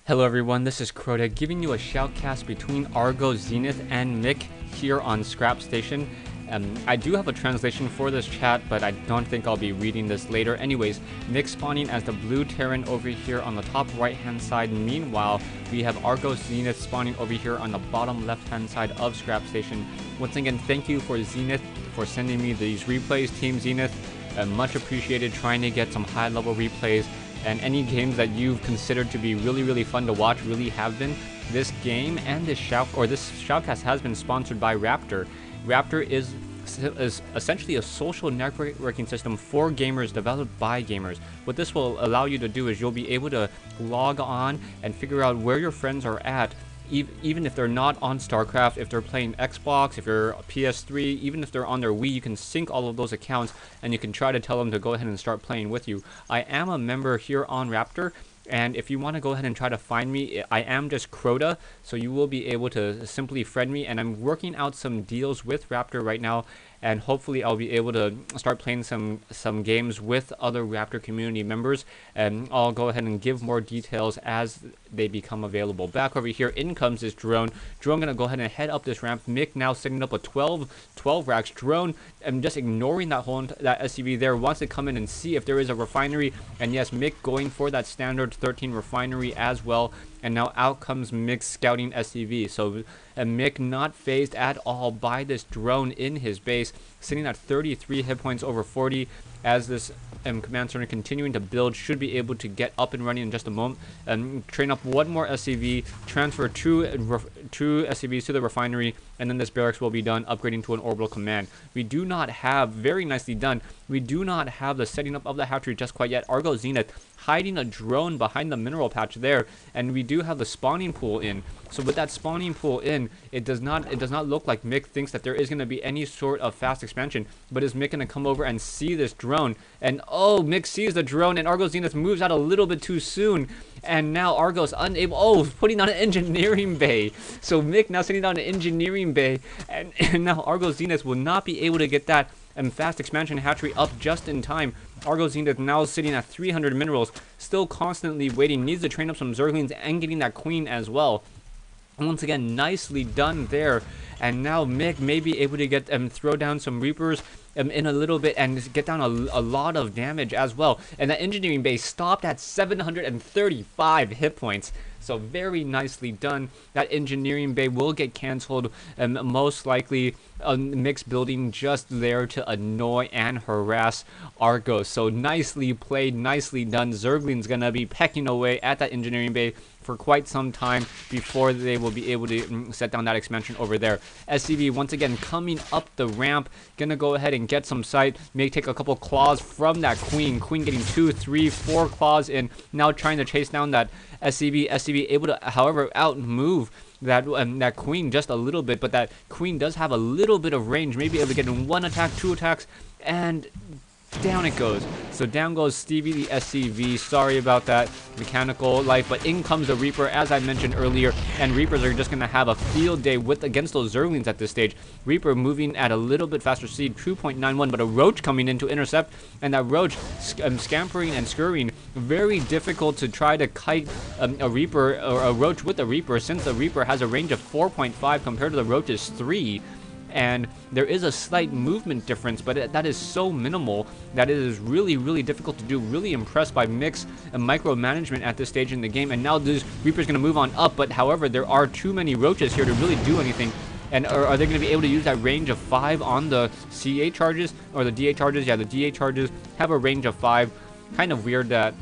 Hello everyone, this is Crota giving you a shoutcast between ArgOs, Zenith, and miK here on Scrap Station. I do have a translation for this chat, but I don't think I'll be reading this later. Anyways, miK spawning as the blue Terran over here on the top right hand side. Meanwhile, we have ArgOs Zenith spawning over here on the bottom left hand side of Scrap Station. Once again, thank you for Zenith for sending me these replays, Team Zenith. Much appreciated, trying to get some high level replays. And any games that you've considered to be really fun to watch really have been. This game and this shoutcast has been sponsored by Raptor. Raptor is essentially a social networking system for gamers, developed by gamers. What this will allow you to do is you'll be able to log on and figure out where your friends are at, even if they're not on StarCraft, if they're playing Xbox, if you're PS3, even if they're on their Wii. You can sync all of those accounts and you can try to tell them to go ahead and start playing with you. I am a member here on Raptor, and if you want to go ahead and try to find me, I am just Crota, so you will be able to simply friend me, and I'm working out some deals with Raptor right now, and hopefully I'll be able to start playing some games with other Raptor community members, and I'll go ahead and give more details as they become available. Back over here, in comes this drone. Drone gonna go ahead and head up this ramp. miK now setting up a 12 racks. Drone, I'm just ignoring that SCV there, wants to come in and see if there is a refinery, and yes, miK going for that standard 13 refinery as well. And now out comes miK scouting SCV. So miK not phased at all by this drone in his base, sitting at 33 hit points over 40 as this command center continuing to build, should be able to get up and running in just a moment. Train up one more SCV, transfer two SCVs to the refinery, and then this barracks will be done, upgrading to an orbital command. We do not have, very nicely done, we do not have the setting up of the hatchery just quite yet. ArgOs Zenith hiding a drone behind the mineral patch there, and we do have the spawning pool in. So with that spawning pool in, it does not look like miK thinks that there is going to be any sort of fast expansion. But is miK going to come over and see this drone? And oh, miK sees the drone, and ArgOs Zenith moves out a little bit too soon. And now ArgOs unable, putting on an engineering bay. So miK now sitting down an engineering bay, and now ArgOs Zenith will not be able to get that fast expansion hatchery up just in time. ArgOs Zenith now sitting at 300 minerals, still constantly waiting, needs to train up some Zerglings and getting that queen as well. Once again, nicely done there. And now miK may be able to get throw down some Reapers in a little bit and get down a lot of damage as well. And that engineering base stopped at 735 hit points. So very nicely done. That engineering bay will get cancelled, most likely miK's building just there to annoy and harass ArgOs. So nicely played, nicely done. Zergling's gonna be pecking away at that engineering bay for quite some time before they will be able to set down that expansion over there. SCV once again coming up the ramp, gonna go ahead and get some sight, may take a couple claws from that queen getting 2, 3, 4 claws in, now trying to chase down that SCV able to, however, outmove that queen just a little bit, but that queen does have a little bit of range, maybe able to get in 1 attack, 2 attacks, and down it goes. So down goes Stevie the SCV. Sorry about that mechanical life, but in comes the Reaper, as I mentioned earlier, and Reapers are just gonna have a field day against those Zerglings at this stage. Reaper moving at a little bit faster speed, 2.91, but a Roach coming in to intercept, and that Roach scampering and scurrying. Very difficult to try to kite a Reaper or a Roach with a Reaper, since the Reaper has a range of 4.5 compared to the Roach's 3. And there is a slight movement difference, but that is so minimal that it is really difficult to do. Really impressed by miK's micromanagement at this stage in the game. And now this Reaper's going to move on up, but however, there are too many Roaches here to really do anything. And are they going to be able to use that range of 5 on the C8 charges, or the D8 charges? Yeah, the D8 charges have a range of 5. Kind of weird that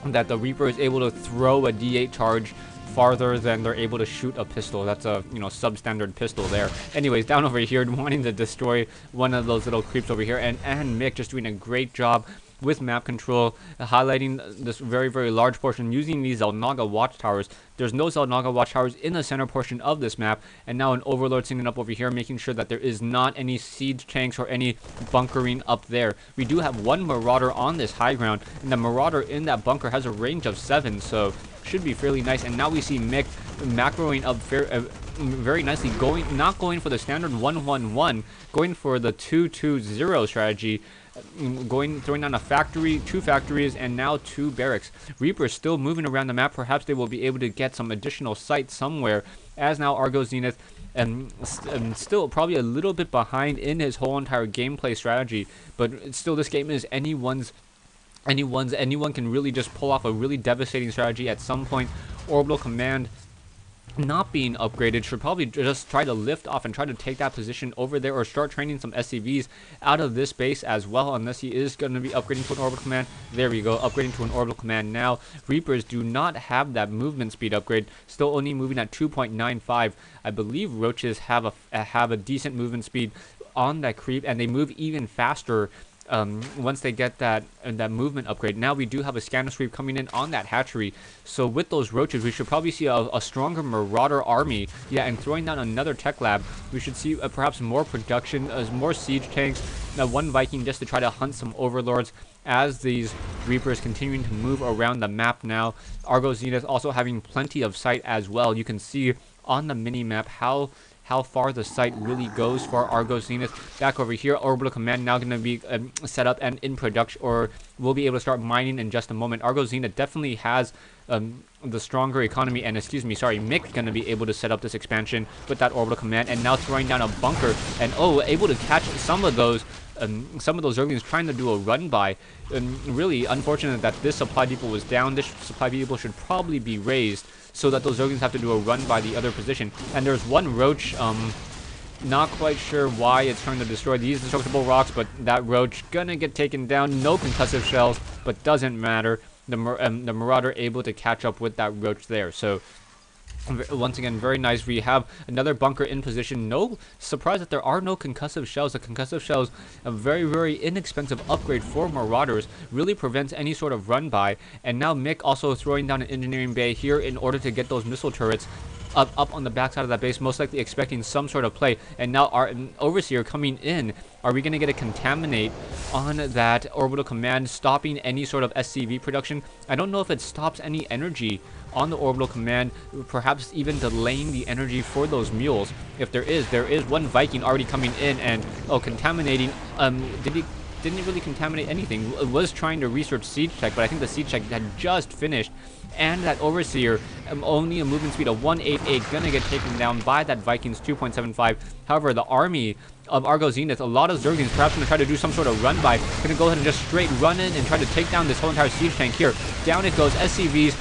the Reaper is able to throw a D8 charge farther than they're able to shoot a pistol. That's a substandard pistol there. Anyways, down over here, wanting to destroy one of those little creeps over here, and miK just doing a great job with map control, highlighting this very large portion using these Xel'Naga watchtowers. There's no Xel'Naga watchtowers in the center portion of this map, and now an Overlord sitting up over here, making sure that there is not any siege tanks or any bunkering up there. We do have one Marauder on this high ground, and the Marauder in that bunker has a range of 7, so should be fairly nice. And now we see miK macroing up very nicely, not going for the standard 1-1-1, going for the 2-2-0 strategy. throwing down a factory, 2 factories, and now 2 barracks. Reapers still moving around the map. Perhaps they will be able to get some additional sight somewhere, as now ArgOs Zenith still probably a little bit behind in his whole entire gameplay strategy, but still this game is anyone can really just pull off a really devastating strategy at some point. Orbital Command not being upgraded should probably just try to lift off and try to take that position over there, or start training some SCVs out of this base as well, unless he is going to be upgrading to an orbital command. There we go, upgrading to an orbital command now. Reapers do not have that movement speed upgrade, still only moving at 2.95. I believe Roaches have a decent movement speed on that creep, and they move even faster once they get that movement upgrade. Now we do have a scanner sweep coming in on that hatchery, so with those Roaches we should probably see a stronger Marauder army. Yeah, and throwing down another tech lab, we should see perhaps more production, more siege tanks, 1 Viking just to try to hunt some overlords as these Reapers continuing to move around the map now. ArgOs Zenith also having plenty of sight as well. You can see on the mini map how far the sight really goes for ArgOs Zenith. Back over here, Orbital Command now going to be set up and in production, or we'll be able to start mining in just a moment. ArgOs Zenith definitely has the stronger economy, and miK going to be able to set up this expansion with that Orbital Command, and now throwing down a bunker, and able to catch some of those Zerglings trying to do a run by. Really unfortunate that this supply depot was down. This supply depot should probably be raised so that those Zerglings have to do a run by the other position. And there's 1 Roach, not quite sure why it's trying to destroy these destructible rocks, but that Roach gonna get taken down. No concussive shells, but doesn't matter. The Marauder able to catch up with that Roach there. So once again, very nice. We have another bunker in position. No surprise that there are no concussive shells. The concussive shells, a very, very inexpensive upgrade for Marauders, really prevents any sort of run by. And now miK also throwing down an engineering bay here in order to get those missile turrets up on the backside of that base, most likely expecting some sort of play. And now our Overseer coming in. Are we going to get a contaminate on that Orbital Command, stopping any sort of SCV production? I don't know if it stops any energy on the Orbital Command, perhaps even delaying the energy for those mules. If there is 1 Viking already coming in and contaminating. Didn't really contaminate anything. It was trying to research siege tech, but I think the siege tech had just finished, and that Overseer, only a movement speed of 188, gonna get taken down by that Vikings 2.75. However, the army of ArgOs Zenith, a lot of Zerglings perhaps gonna try to do some sort of run by, gonna go ahead and just straight run in and try to take down this whole entire siege tank here. Down it goes. SCVs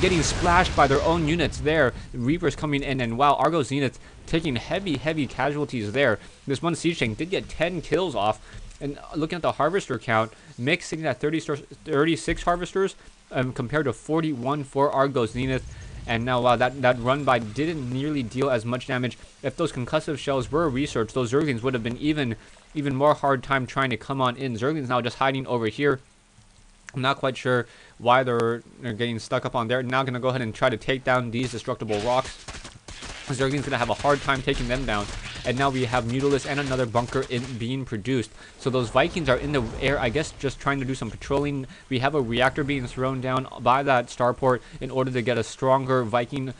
getting splashed by their own units there. Reapers coming in, and wow, ArgOs Zenith taking heavy casualties there. This 1 siege tank did get 10 kills off. And looking at the harvester count, miK sitting at 36 harvesters compared to 41 for ArgOs Zenith. And now, wow, that run by didn't nearly deal as much damage. If those concussive shells were researched, those Zerglings would have been even more hard time trying to come on in. Zerglings now just hiding over here. I'm not quite sure why they're getting stuck up on there. Now going to go ahead and try to take down these destructible rocks. Zergling's going to have a hard time taking them down. And now we have Mutalisk and another bunker being produced. So those Vikings are in the air, I guess, just trying to do some patrolling. We have a reactor being thrown down by that starport in order to get a stronger Viking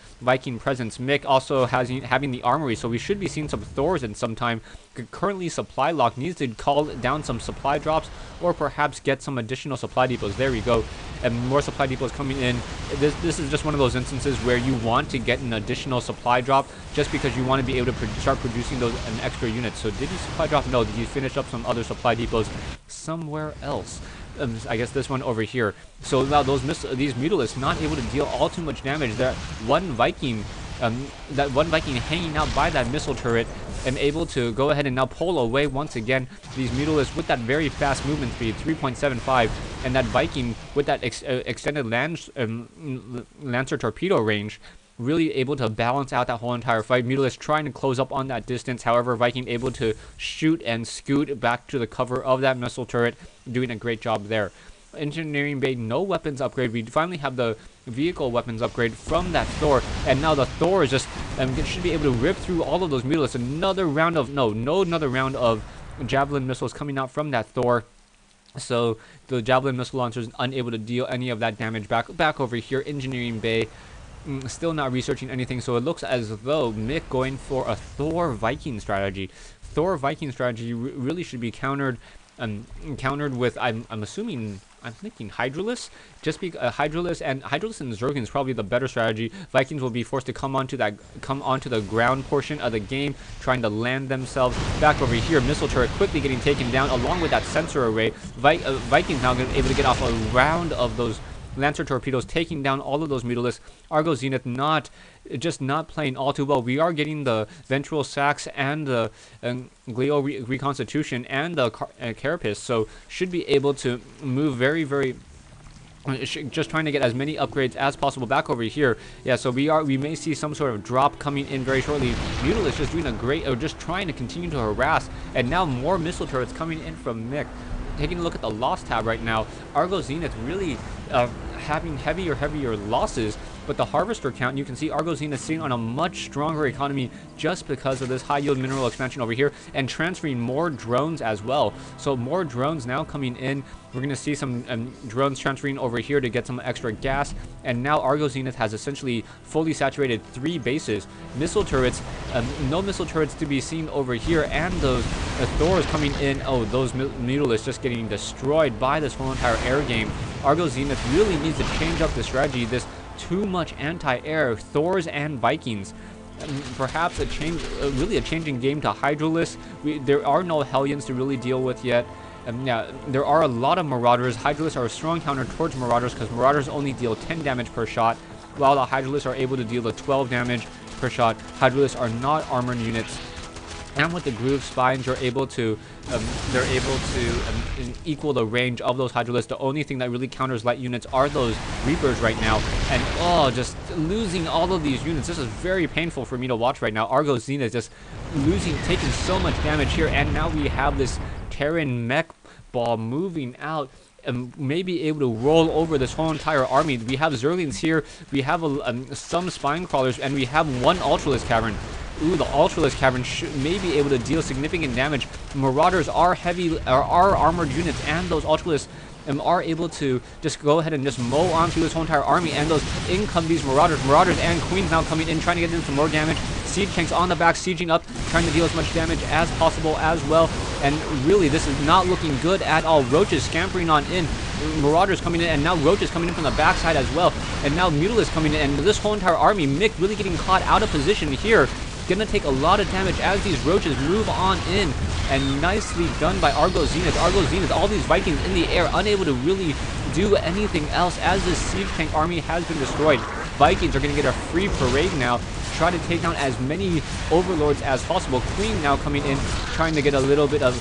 presence. miK also having the armory, so we should be seeing some Thors in some time. Currently supply lock, needs to call down some supply drops, or perhaps get some additional supply depots. There we go. And more supply depots coming in. This is just one of those instances where you want to get an additional supply drop just because you want to be able to start producing those extra units. So did you supply drop? No. Did you finish up some other supply depots somewhere else? I guess this one over here. So now these Mutalisks not able to deal all too much damage. That 1 Viking hanging out by that missile turret, and able to go ahead and now pull away once again these Mutalisks with that very fast movement speed, 3.75, and that Viking with that extended Lancer torpedo range, really able to balance out that whole entire fight. Mutalisk trying to close up on that distance, however, Viking able to shoot and scoot back to the cover of that missile turret, doing a great job there. Engineering bay, no weapons upgrade. We finally have the vehicle weapons upgrade from that Thor, and now the Thor is just should be able to rip through all of those Mutalisks. Another round of another round of javelin missiles coming out from that Thor. So the javelin missile launcher is unable to deal any of that damage. Back over here, engineering bay, still not researching anything. So it looks as though miK going for a Thor Viking strategy. Thor Viking strategy really should be countered countered with, I'm assuming, I'm thinking Hydralisk, just be Hydralisk and Zerglings is probably the better strategy. Vikings will be forced to come onto the ground portion of the game, trying to land themselves back over here. Missile turret quickly getting taken down along with that sensor array. Vikings now able to get off a round of those Lancer torpedoes, taking down all of those Mutalisks. Argo Zenith not playing all too well. We are getting the Ventral Sacs and the Glio Reconstitution and the Carapace, so should be able to move very, very. Just trying to get as many upgrades as possible back over here. Yeah, so we may see some sort of drop coming in very shortly. Mutalisk just doing a great, just trying to continue to harass, and now more missile turrets coming in from miK. Taking a look at the loss tab right now, Argo Zenith really having heavier losses, but the harvester count, you can see Argo Zenith sitting on a much stronger economy just because of this high yield mineral expansion over here, and transferring more drones as well. So more drones now coming in. We're going to see some drones transferring over here to get some extra gas, and now Argo Zenith has essentially fully saturated 3 bases. Missile turrets, no missile turrets to be seen over here, and those Thors coming in. Oh, those Mutalisks just getting destroyed by this whole entire air game. Argo Zenith really needs to change up the strategy. This too much anti-air, Thors and Vikings. Perhaps a changing game to Hydralisk. There are no Hellions to really deal with yet. Yeah, there are a lot of Marauders. Hydralisks are a strong counter towards Marauders because Marauders only deal 10 damage per shot, while the Hydralisks are able to deal the 12 damage per shot. Hydralisks are not armored units. And with the groove spines, you're able to, equal the range of those Hydralisks. The only thing that really counters light units are those Reapers right now. And oh, just losing all of these units. This is very painful for me to watch right now. Argo Zenith just taking so much damage here. And now we have this Terran mech ball moving out and may be able to roll over this whole entire army. We have Zerglings here. We have some Spine Crawlers, and we have one Ultralisk Cavern. Ooh, the Ultralisk Cavern may be able to deal significant damage. Marauders are armored units, and those Ultralisks are able to just go ahead and just mow onto this whole entire army. And those these Marauders and Queens now coming in, trying to get in some more damage. Siege tanks on the back, sieging up, trying to deal as much damage as possible as well. And really, this is not looking good at all. Roaches scampering on in. Marauders coming in, and now Roaches coming in from the backside as well. And now Mutalisks coming in, and this whole entire army, miK really getting caught out of position here. Gonna take a lot of damage as these Roaches move on in, and nicely done by Argo Zenith. Argo Zenith, all these Vikings in the air, unable to really do anything else as this siege tank army has been destroyed. Vikings are gonna get a free parade now, try to take down as many overlords as possible. Queen now coming in, trying to get a little bit of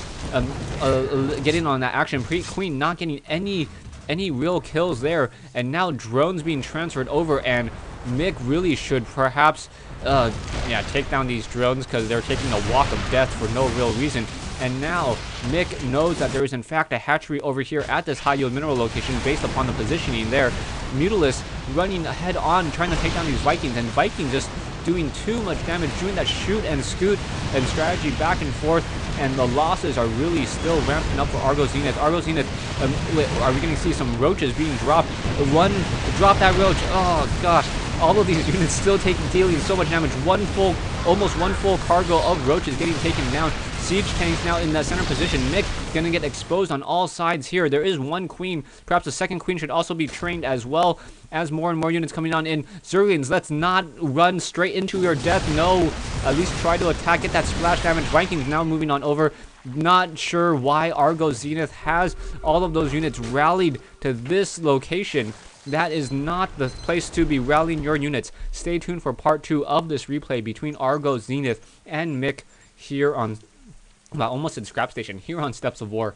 get in on that action. Queen not getting any real kills there, and now drones being transferred over, and miK really should perhaps take down these drones because they're taking a walk of death for no real reason. And now miK knows that there is in fact a hatchery over here at this high yield mineral location based upon the positioning there. Mutalisks running head on, trying to take down these Vikings, and Vikings just doing too much damage, doing that shoot and scoot and strategy back and forth, and the losses are really still ramping up for Argo Zenith. Argo Zenith, are we going to see some Roaches being dropped? Drop that Roach. Oh gosh, all of these units still dealing so much damage. Almost one full cargo of Roaches getting taken down. Siege tanks now in the center position. miK gonna get exposed on all sides here. There is one Queen. Perhaps a second Queen should also be trained as well, as more and more units coming on in. Zerglings, let's not run straight into your death. No, at least try to attack, get that splash damage. Vikings now moving on over. Not sure why Argo Zenith has all of those units rallied to this location. That is not the place to be rallying your units. Stay tuned for part 2 of this replay between Argo Zenith and miK here on, well, almost in Scrap Station, here on Steps of War.